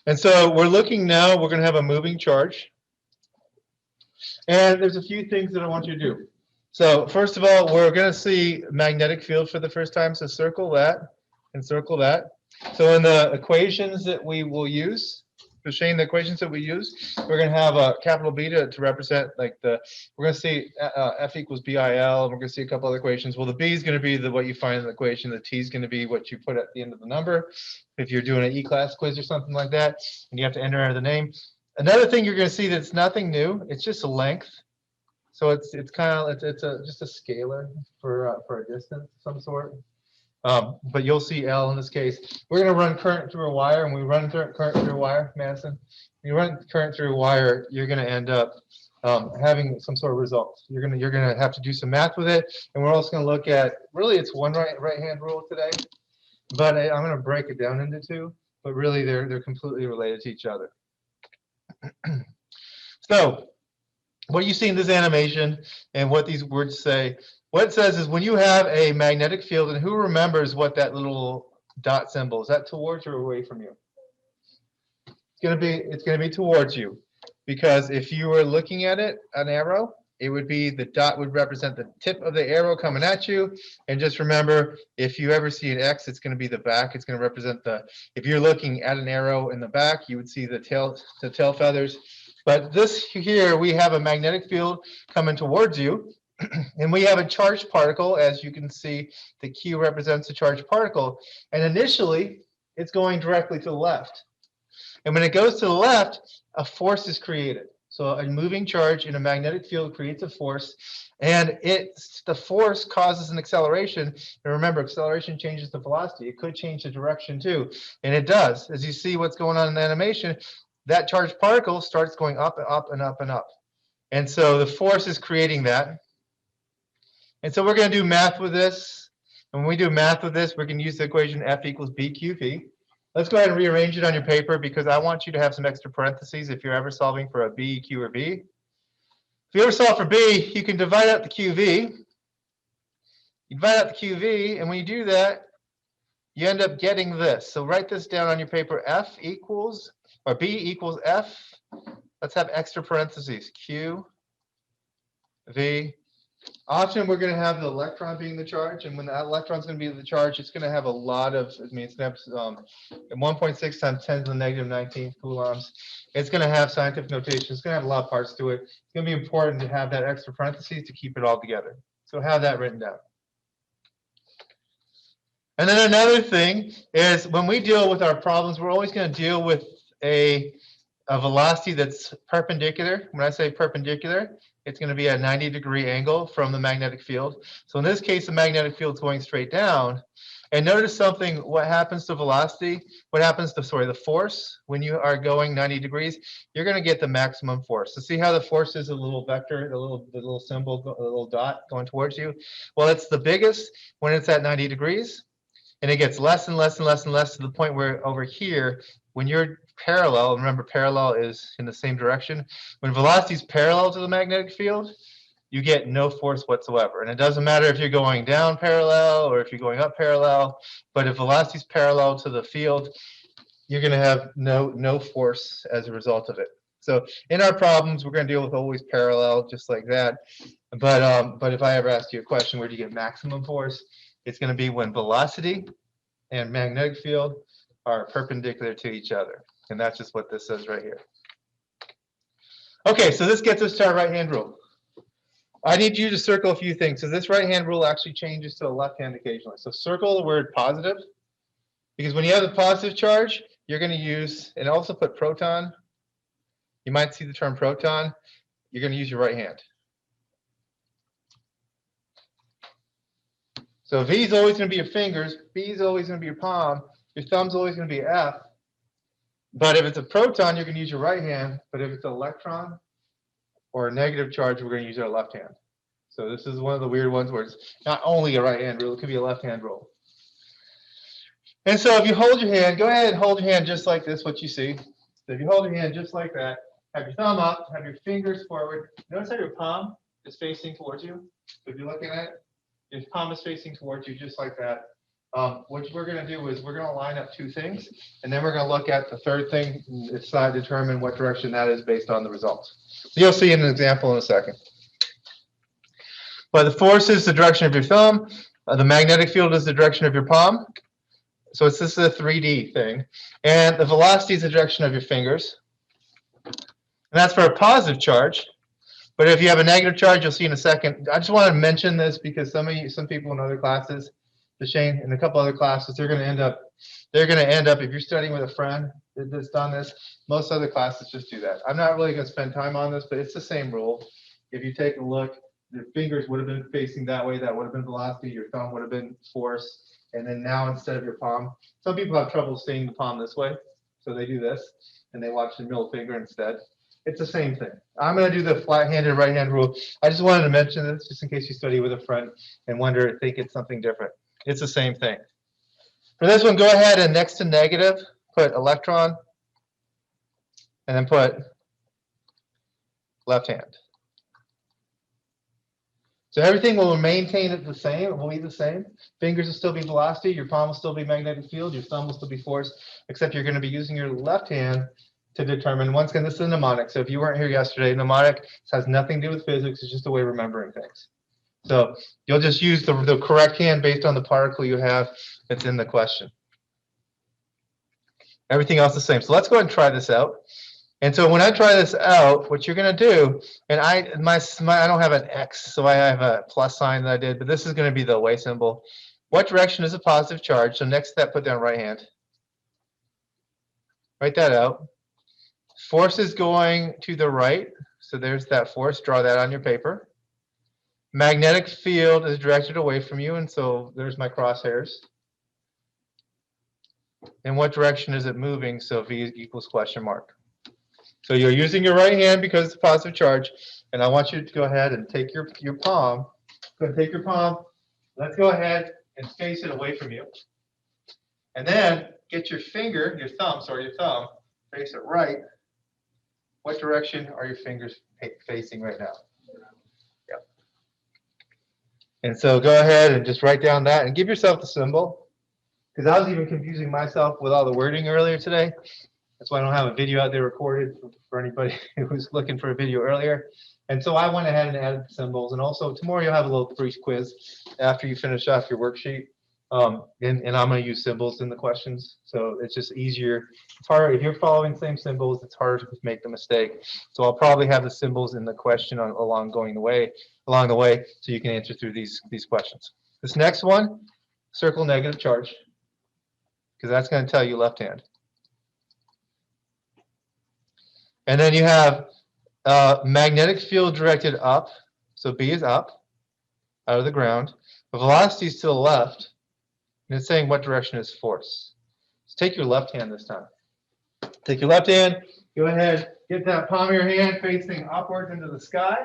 And so we're looking now, we're going to have a moving charge. And there's a few things that I want you to do. So first of all, we're going to see magnetic field for the first time. So circle that and circle that. So in the equations that we will use, to Shane, the equations that we use, we're going to have a capital B to represent like we're going to see F equals BIL, and we're going to see a couple other equations. Well, the B is going to be what you find in the equation. The T is going to be what you put at the end of the number. If you're doing an E-class quiz or something like that, and you have to enter the name. Another thing you're going to see that's nothing new. It's just a length. So it's kind of just a scalar for a distance of some sort. But you'll see L in this case. We're going to run current through a wire, and we run current through a wire, Madison. When you run current through a wire, you're going to end up having some sort of result. You're going to have to do some math with it, and we're also going to look at really it's one right-hand rule today, but I'm going to break it down into two. But really, they're completely related to each other. So, what you see in this animation and what these words say, what it says is when you have a magnetic field, and who remembers what that little dot symbol is? That towards or away from you? It's going to be towards you, because if you were looking at it, an arrow, it would be the dot would represent the tip of the arrow coming at you. And just remember, if you ever see an X, it's going to be the back. It's going to represent if you're looking at an arrow in the back, you would see the tail feathers. But this here, we have a magnetic field coming towards you, and we have a charged particle. As you can see, the Q represents a charged particle. And initially, it's going directly to the left. And when it goes to the left, a force is created. So a moving charge in a magnetic field creates a force, and the force causes an acceleration. And remember, acceleration changes the velocity. It could change the direction too, and it does. As you see what's going on in the animation, that charged particle starts going up and up and up and up. And so the force is creating that. And so we're going to do math with this. And when we do math with this, we're going to use the equation F equals BQP. Let's go ahead and rearrange it on your paper, because I want you to have some extra parentheses if you're ever solving for a B, Q, or B. If you ever solve for B, you can divide out the QV. You divide out the QV, and when you do that, you end up getting this. So write this down on your paper. F equals, or B equals F. Let's have extra parentheses. Q, V. Often we're going to have the electron being the charge, and when that electron is going to be the charge, it's going to have a lot of, I mean, it's going to have 1.6 times 10 to the negative 19 coulombs. It's going to have scientific notation. It's going to have a lot of parts to it. It's going to be important to have that extra parentheses to keep it all together. So have that written down. And then another thing is when we deal with our problems, we're always going to deal with a velocity that's perpendicular. When I say perpendicular, it's going to be a 90-degree angle from the magnetic field. So in this case, the magnetic field is going straight down. And notice something, what happens to velocity? What happens to, the force when you are going 90 degrees? You're going to get the maximum force. So see how the force is a little vector, the little symbol, the little dot going towards you? Well, it's the biggest when it's at 90 degrees. And it gets less and less and less and less to the point where over here, when you're parallel, remember parallel is in the same direction. When velocity is parallel to the magnetic field, you get no force whatsoever. And it doesn't matter if you're going down parallel or if you're going up parallel, but if velocity is parallel to the field, you're going to have no force as a result of it. So in our problems, we're going to deal with always parallel, just like that. But if I ever ask you a question, where do you get maximum force? It's going to be when velocity and magnetic field are perpendicular to each other. And that's just what this says right here. Okay, so this gets us to our right-hand rule. I need you to circle a few things. So this right-hand rule actually changes to the left-hand occasionally. So circle the word positive, because when you have the positive charge, you're going to use, and also put proton. You might see the term proton. You're going to use your right hand. So V is always going to be your fingers. B is always going to be your palm. Your thumb's always going to be F. But if it's a proton, you're going to use your right hand. But if it's an electron or a negative charge, we're going to use our left hand. So this is one of the weird ones where it's not only a right hand rule, it could be a left hand rule. And so if you hold your hand, go ahead and hold your hand just like this, what you see. So if you hold your hand just like that, have your thumb up, have your fingers forward. Notice how your palm is facing towards you. So if you're looking at it, your palm is facing towards you just like that. What we're going to do is we're going to line up two things, and then we're going to look at the third thing and decide, determine what direction that is based on the results. So you'll see an example in a second. But the force is the direction of your thumb. The magnetic field is the direction of your palm. So this is a 3D thing. And the velocity is the direction of your fingers. And that's for a positive charge. But if you have a negative charge, you'll see in a second. I just want to mention this because some people in other classes, Shane, in a couple other classes, they're going to end up, if you're studying with a friend that's done this, most other classes just do that. I'm not really going to spend time on this, but it's the same rule. If you take a look, your fingers would have been facing that way. That would have been velocity. Your thumb would have been force. And then now instead of your palm, some people have trouble seeing the palm this way. So they do this and they watch the middle finger instead. It's the same thing. I'm going to do the flat-handed right-hand rule. I just wanted to mention this just in case you study with a friend and think it's something different. It's the same thing. For this one, go ahead and next to negative, put electron, and then put left hand. So everything will maintain it the same. It will be the same. Fingers will still be velocity. Your palm will still be magnetic field. Your thumb will still be force, except you're going to be using your left hand to determine. Once again, this is a mnemonic. So if you weren't here yesterday, mnemonic has nothing to do with physics. It's just a way of remembering things. So you'll just use the correct hand based on the particle you have that's in the question. Everything else the same. So let's go ahead and try this out. And so when I try this out, what you're going to do, and I don't have an X, so I have a plus sign that I did, but this is going to be the away symbol. What direction is a positive charge? So next step, put down right hand. Write that out. Force is going to the right, so there's that force. Draw that on your paper. Magnetic field is directed away from you, and so there's my crosshairs. And what direction is it moving? So V equals question mark. So you're using your right hand because it's a positive charge, and I want you to go ahead and take your palm. Go ahead and take your palm. Let's go ahead and face it away from you. And then get your finger, your thumb, face it right. What direction are your fingers facing right now? Yep. And so go ahead and just write down that and give yourself the symbol. Because I was even confusing myself with all the wording earlier today. That's why I don't have a video out there recorded for anybody who was looking for a video earlier. And so I went ahead and added the symbols. And also tomorrow you'll have a little brief quiz after you finish off your worksheet. And I'm going to use symbols in the questions. So it's just easier. It's hard if you're following the same symbols, it's hard to make the mistake. So I'll probably have the symbols in the question along the way, so you can answer through these questions. This next one, circle negative charge, because that's going to tell you left hand. And then you have magnetic field directed up. So B is up, out of the ground. The velocity is to the left. And it's saying what direction is force. So take your left hand this time. Take your left hand. Go ahead. Get that palm of your hand facing upwards into the sky.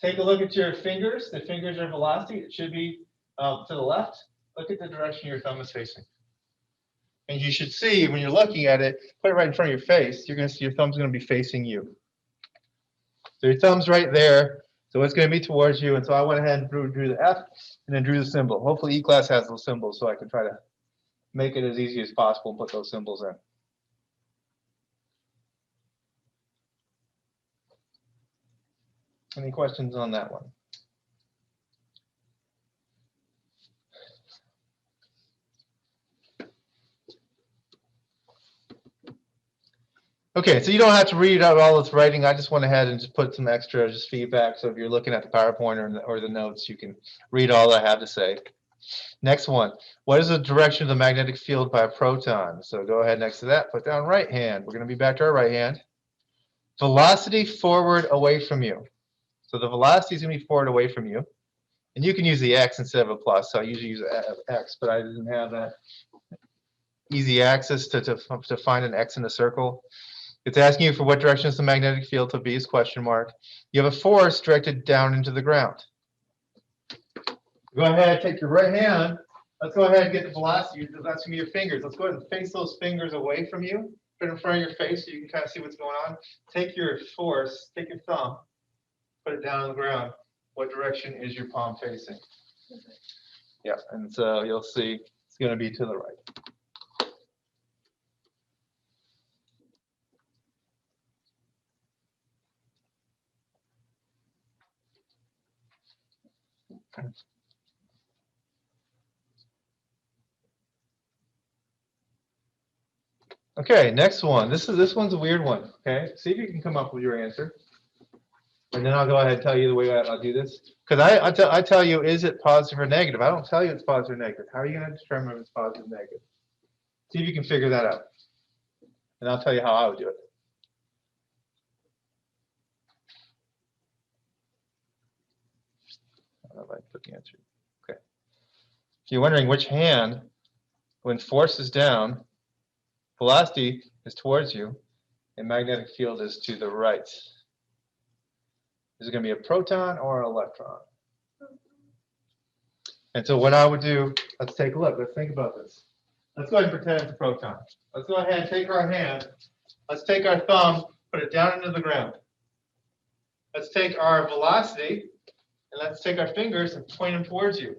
Take a look at your fingers. The fingers are velocity. It should be to the left. Look at the direction your thumb is facing. And you should see when you're looking at it, put it right in front of your face, you're going to see your thumb's going to be facing you. So your thumb's right there. So it's going to be towards you. And so I went ahead and drew the F and then drew the symbol. Hopefully E-class has those symbols so I can try to make it as easy as possible and put those symbols in. Any questions on that one? Okay, so you don't have to read out all this writing. I just went ahead and just put some extra just feedback. So if you're looking at the PowerPoint or the notes, you can read all I have to say. Next one, what is the direction of the magnetic field by a proton? So go ahead next to that, put down right hand. We're going to be back to our right hand. Velocity forward away from you. So the velocity is going to be forward away from you. And you can use the X instead of a plus. So I usually use X, but I didn't have that easy access to find an X in a circle. It's asking you for what direction is the magnetic field, so B is question mark. You have a force directed down into the ground. Go ahead, take your right hand. Let's go ahead and get the velocity. That's going to be your fingers. Let's go ahead and face those fingers away from you. Put it in front of your face so you can kind of see what's going on. Take your force, take your thumb, put it down on the ground. What direction is your palm facing? Yeah, and so you'll see it's going to be to the right. Okay, next one. This one's a weird one. Okay, see if you can come up with your answer, and then I'll go ahead and tell you the way I'll do this. Because I tell you, is it positive or negative? I don't tell you it's positive or negative. How are you going to determine if it's positive or negative? See if you can figure that out, and I'll tell you how I would do it. I don't know if I put the answer. Okay. If you're wondering which hand, when force is down, velocity is towards you, and magnetic field is to the right. Is it going to be a proton or an electron? And so what I would do, let's take a look. Let's think about this. Let's go ahead and pretend it's a proton. Let's go ahead and take our hand. Let's take our thumb, put it down into the ground. Let's take our velocity, and let's take our fingers and point them towards you.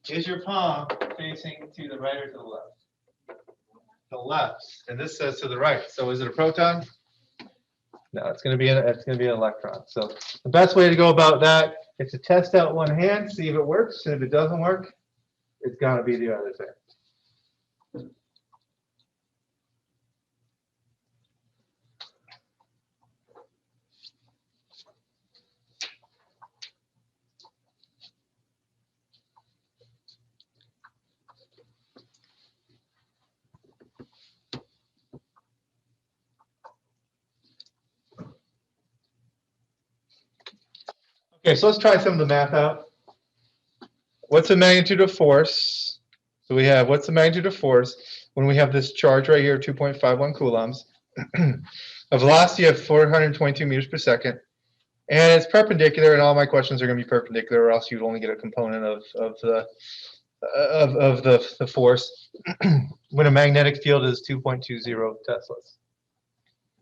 Is your palm facing to the right or to the left? The left. And this says to the right. So is it a proton? No, it's going to be an electron. So the best way to go about that is to test out one hand, see if it works, and if it doesn't work, it's got to be the other thing. Okay, so let's try some of the math out. What's the magnitude of force? So we have, what's the magnitude of force when we have this charge right here, 2.51 coulombs, a velocity of 422 meters per second, and it's perpendicular, and all my questions are going to be perpendicular, or else you'd only get a component of the force when a magnetic field is 2.20 Teslas.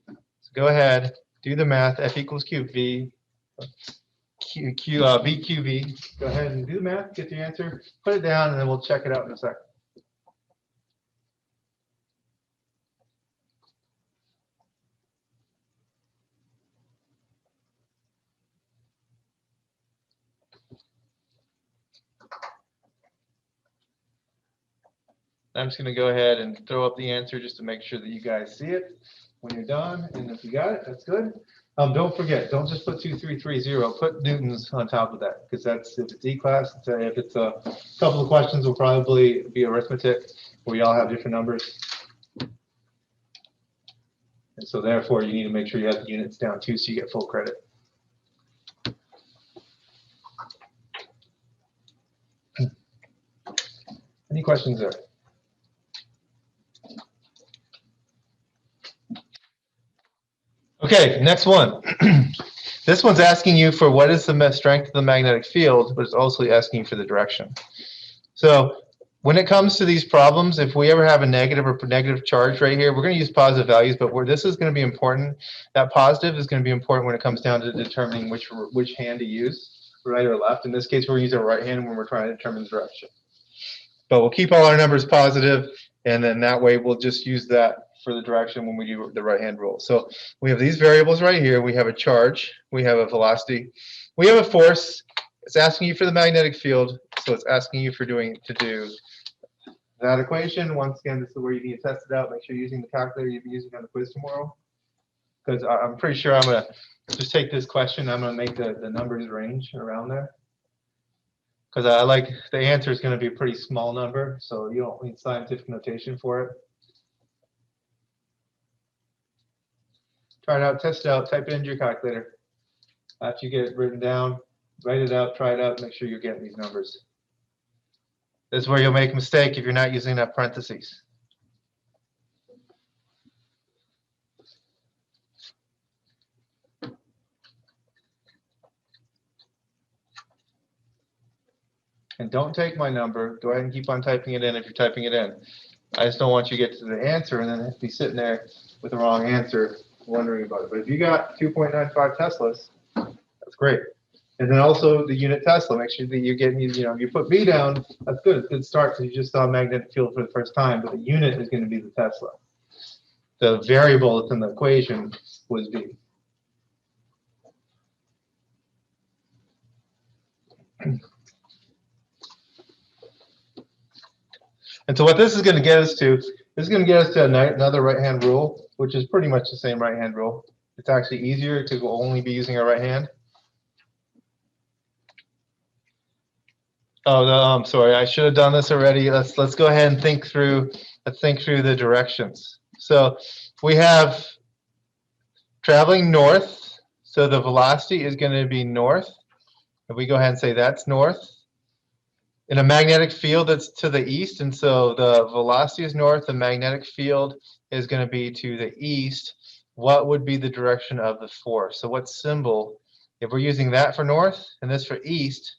So go ahead, do the math. F equals QV. VQV. Go ahead and do the math, get the answer, put it down, and then we'll check it out in a second. I'm just going to go ahead and throw up the answer just to make sure that you guys see it when you're done. And if you got it, that's good. Don't forget, don't just put 2330. Put newtons on top of that, because that's, if it's E-class, if it's a couple of questions, will probably be arithmetic, where we all have different numbers. And so therefore, you need to make sure you have the units down too, so you get full credit. Any questions there? Okay, next one. This one's asking you for what is the strength of the magnetic field, but it's also asking you for the direction. So when it comes to these problems, if we ever have a negative or negative charge right here, we're going to use positive values, but where this is going to be important, that positive is going to be important when it comes down to determining which hand to use, right or left. In this case, we're using our right hand when we're trying to determine the direction. But we'll keep all our numbers positive, and then that way we'll just use that for the direction when we do the right hand rule. So we have these variables right here. We have a charge, we have a velocity, we have a force. It's asking you for the magnetic field, so it's asking you to do that equation. Once again, this is where you need to test it out. Make sure you're using the calculator you'll be using on the quiz tomorrow, because I'm pretty sure I'm going to just take this question. I'm going to make the numbers range around there, because I like the answer is going to be a pretty small number, so you don't need scientific notation for it. Try it out, test it out, type it into your calculator. After you get it written down, write it out, try it out, make sure you're getting these numbers. This is where you'll make a mistake if you're not using enough parentheses. And don't take my number. Go ahead and keep on typing it in if you're typing it in. I just don't want you to get to the answer and then be sitting there with the wrong answer, wondering about it. But if you got 2.95 Teslas, that's great. And then also the unit Tesla. Make sure that you're getting, you put V down. That's good. It's a good start because you just saw a magnetic field for the first time. But the unit is going to be the Tesla. The variable that's in the equation was V. And so what this is going to get us to, this is going to get us to another right-hand rule, which is pretty much the same right-hand rule. It's actually easier to only be using our right hand. Oh, no, I'm sorry. I should have done this already. Let's go ahead and think through. Let's think through the directions. So we have traveling north. So the velocity is going to be north. If we go ahead and say that's north. In a magnetic field, that's to the east, and so the velocity is north. The magnetic field is going to be to the east. What would be the direction of the force? So what symbol, if we're using that for north and this for east,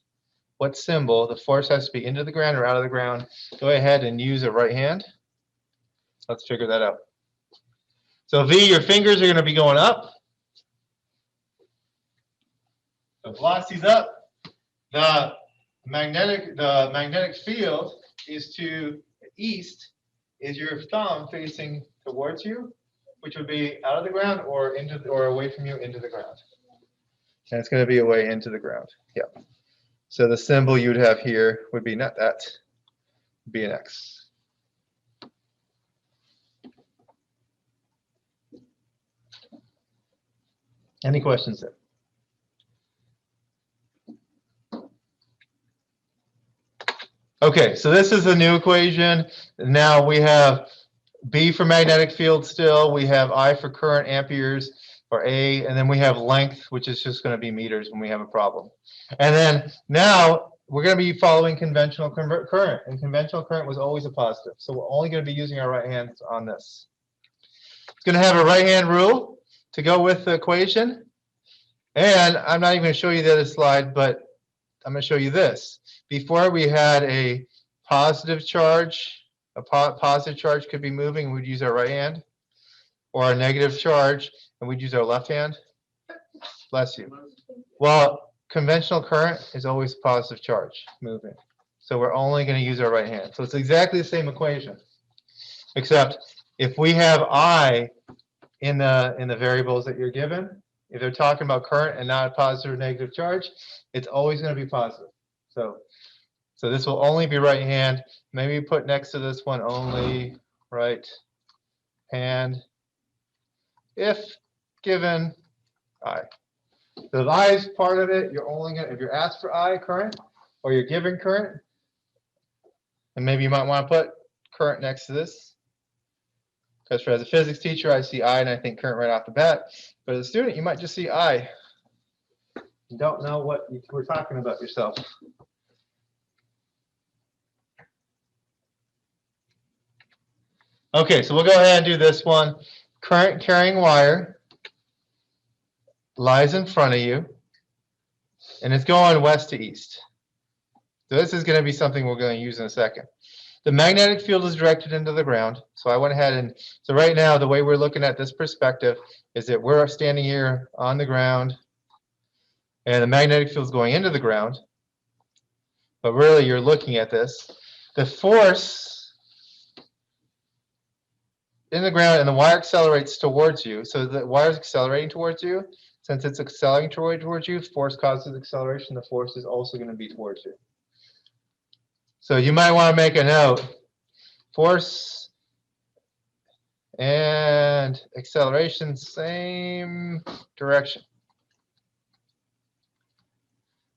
what symbol, the force has to be into the ground or out of the ground? Go ahead and use a right hand. Let's figure that out. So V, your fingers are going to be going up. The velocity's up. The magnetic field is to the east. Is your thumb facing towards you, which would be out of the ground or away from you into the ground? And it's going to be away into the ground. Yep. So the symbol you'd have here would be not that, would be an X. Any questions there? Okay, so this is the new equation. Now we have B for magnetic field still. We have I for current, amperes, or A, and then we have length, which is just going to be meters when we have a problem. And then now we're going to be following conventional current, and conventional current was always a positive. So we're only going to be using our right hands on this. It's going to have a right hand rule to go with the equation. And I'm not even going to show you the other slide, but I'm going to show you this. Before we had a positive charge, positive charge could be moving, we'd use our right hand, or a negative charge, and we'd use our left hand. Bless you. Well, conventional current is always positive charge moving. So we're only going to use our right hand. So it's exactly the same equation, except if we have I in the variables that you're given, if they're talking about current and not a positive or negative charge, it's always going to be positive. So this will only be right hand. Maybe put next to this one only right hand if given I. So if I is part of it, you're only going to, if you're asked for I current or you're given current, and maybe you might want to put current next to this. Because as a physics teacher, I see I and I think current right off the bat. But as a student, you might just see I. You don't know what you were talking about yourself. Okay, so we'll go ahead and do this one. Current carrying wire lies in front of you, and it's going west to east. So this is going to be something we're going to use in a second. The magnetic field is directed into the ground. So I went ahead and, so right now, the way we're looking at this perspective is that we're standing here on the ground, and the magnetic field is going into the ground. But really, you're looking at this. The force in the ground, and the wire accelerates towards you. So the wire is accelerating towards you. Since it's accelerating towards you, force causes acceleration. The force is also going to be towards you. So you might want to make a note. Force and acceleration, same direction.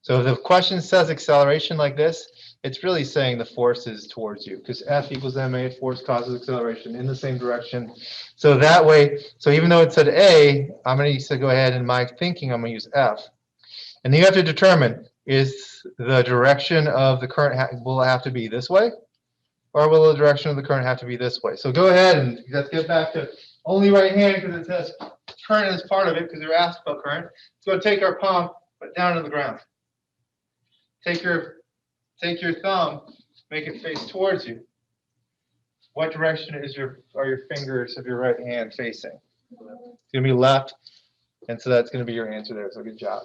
So if the question says acceleration like this, it's really saying the force is towards you, because F equals ma, force causes acceleration in the same direction. So that way, so even though it said A, I'm going to go ahead in my thinking, I'm going to use F. And then you have to determine, is the direction of the current, will it have to be this way? Or will the direction of the current have to be this way? So go ahead and let's get back to only right hand, because it says current is part of it, because they're asked about current. So take our palm, put down to the ground. Take your thumb, make it face towards you. What direction are your fingers of your right hand facing? It's going to be left, and so that's going to be your answer there. So good job.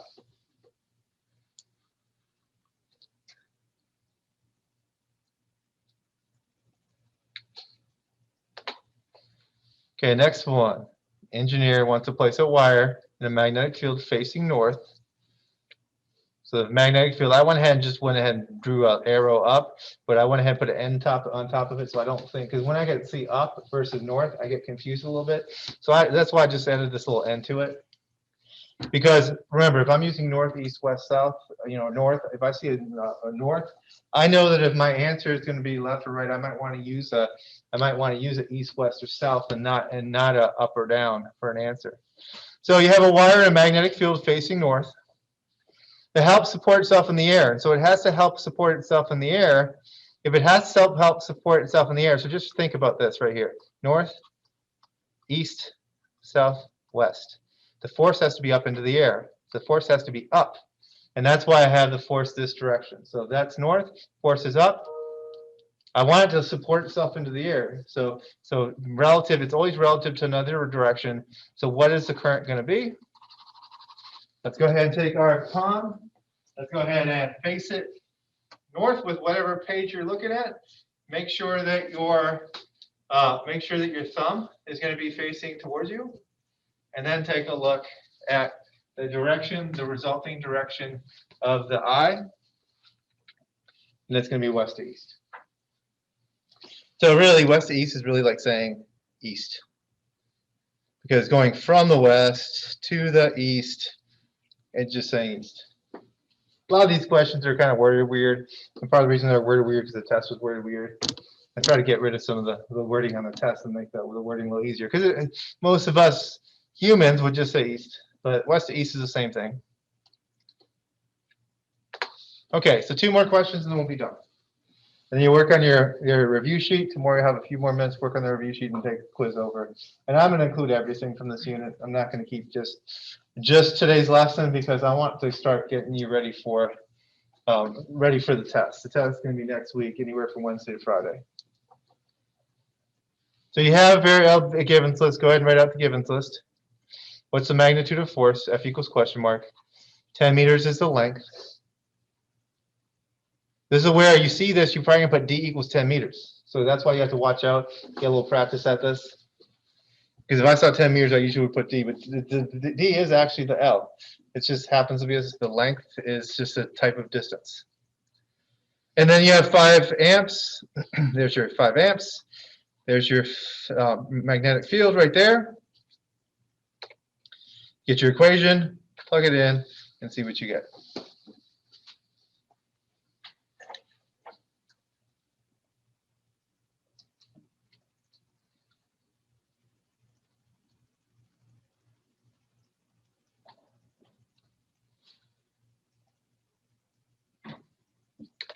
Okay, next one. Engineer wants to place a wire in a magnetic field facing north. So the magnetic field, I went ahead and drew an arrow up, but I went ahead and put an N on top of it, so I don't think, because when I get see up versus north, I get confused a little bit. So that's why I just added this little N to it. Because remember, if I'm using north, east, west, south, north, if I see a north, I know that if my answer is going to be left or right, I might want to use a east, west, or south, and not a up or down for an answer. So you have a wire in a magnetic field facing north. It helps support itself in the air. And so it has to help support itself in the air. If it has to help support itself in the air, so just think about this right here. North, east, south, west. The force has to be up into the air. The force has to be up. And that's why I have the force this direction. So that's north, force is up. I want it to support itself into the air. So relative, it's always relative to another direction. So what is the current going to be? Let's go ahead and take our palm. Let's go ahead and face it north with whatever page you're looking at. Make sure that your thumb is going to be facing towards you, and then take a look at the resulting direction of the eye, and that's going to be west to east. So really, west to east is really like saying east, because going from the west to the east, it's just saying east. A lot of these questions are kind of worded weird. And part of the reason they're worded weird is because the test was worded weird. I try to get rid of some of the wording on the test and make the wording a little easier. Because most of us humans would just say east, but west to east is the same thing. Okay, so 2 more questions and then we'll be done. And then you work on your review sheet. Tomorrow you have a few more minutes to work on the review sheet and take a quiz over. And I'm going to include everything from this unit. I'm not going to keep just today's lesson, because I want to start getting you ready for the test. The test is going to be next week, anywhere from Wednesday to Friday. So you have a givens list. Go ahead and write out the givens list. What's the magnitude of force? F equals question mark. 10 meters is the length. This is where you see this, you're probably going to put D equals 10 meters. So that's why you have to watch out, get a little practice at this. Because if I saw 10 meters, I usually would put D, but the D is actually the L. It just happens to be the length is just a type of distance. And then you have 5 amps. There's your 5 amps. There's your magnetic field right there. Get your equation, plug it in, and see what you get.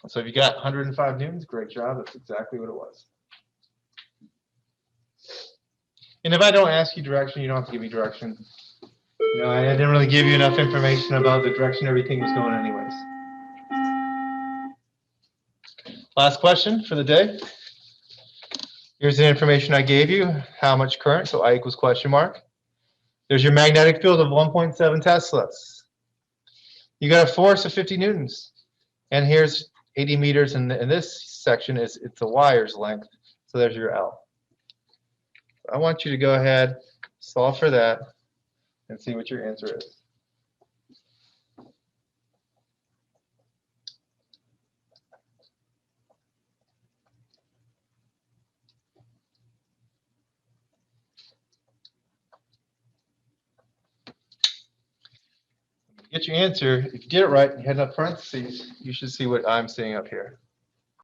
So if you got 105 newtons, great job. That's exactly what it was. And if I don't ask you direction, you don't have to give me direction. I didn't really give you enough information about the direction everything was going anyways. Last question for the day. Here's the information I gave you. How much current? So I equals question mark. There's your magnetic field of 1.7 Teslas. You got a force of 50 newtons. And here's 80 meters, and this section it's a wire's length. So there's your L. I want you to go ahead, solve for that, and see what your answer is. Get your answer. If you did it right, you had enough parentheses, you should see what I'm seeing up here.